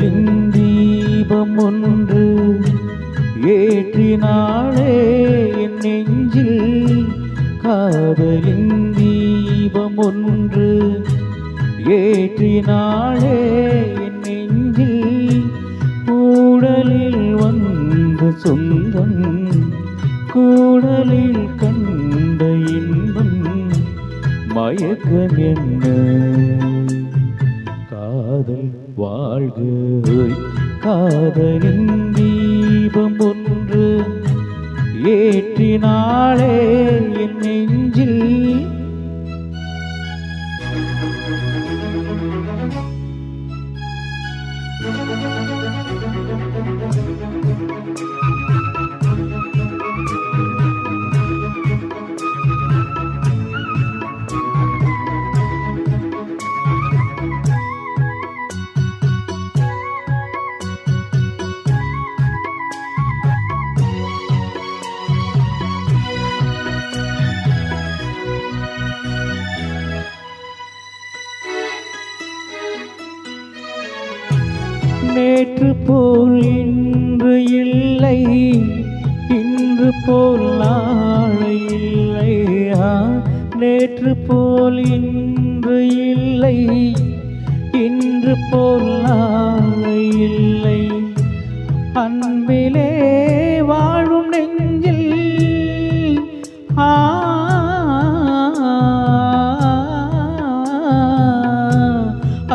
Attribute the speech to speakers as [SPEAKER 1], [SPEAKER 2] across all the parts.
[SPEAKER 1] காதலின் தீபம் ஒன்று ஏற்றினாளே என் நெஞ்சில். காதலின் தீபம் ஒன்று ஏற்றினாளே என் நெஞ்சில். கூடலில் வந்த சொந்தம் கூடலில் கண்ட இன்பம் மயக்கம் என்ன. காதல் வாழ்க காதலின் தீபம் ஒன்று ஏற்றினாளே என் நெஞ்சில். நேற்று போல் இன்று இல்லை, இன்று போல் நாளை இல்லை. நேற்று போல் இன்று இல்லை, இன்று போல் நாளை இல்லை. அன்பிலே வாழும் நெஞ்சில்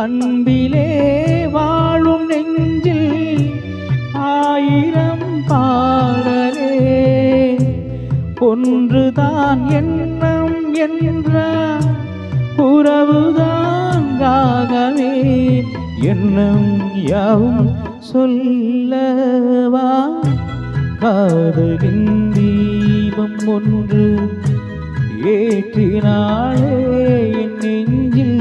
[SPEAKER 1] அன்பிலே வாழும் நெஞ்சில் ஆயிரம் பாடலே. ஒன்றுதான் எண்ணம் என்ற உறவுதான் ராகமே. எண்ணம் யாவும் சொல்லவா. காதலின் தீபம் ஒன்று ஏற்றினாளே என் நெஞ்சில்.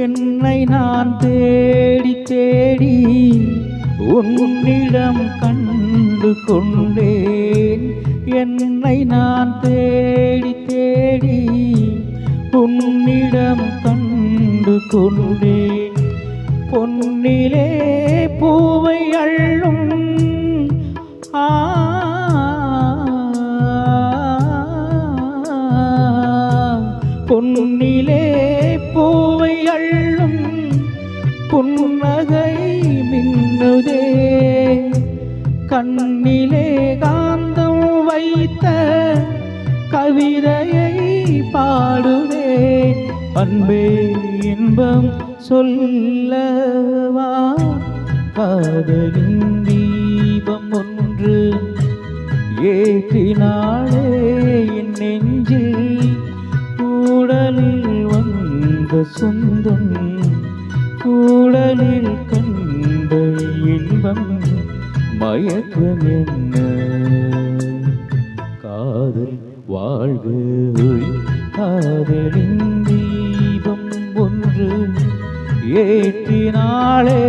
[SPEAKER 1] என்னை நான் தேடி தேடி உன்னிடம் கண்டு கொண்டேன். என்னை நான் தேடி தேடி உன்னிடம் கண்டு கொண்டேன். பொன்னிலே பூவை அள்ளும் பொன்னிலே பூவை அள்ளும் புன்னகை மின்னுதே. கண்ணிலே காந்தம் வைத்த கவிதையை பாடுதே. அன்பே இன்பம் சொல்லவா. காதலின் தீபம் ஒன்று ஏற்றினாளே என் நெஞ்சில். கூடலில் வந்த சொந்தம் கூடலில் கண்ட இன்பம் மயக்கம் என்ன. காதல் வாழ்க காதலின் தீபம் ஒன்று ஏற்றினாளே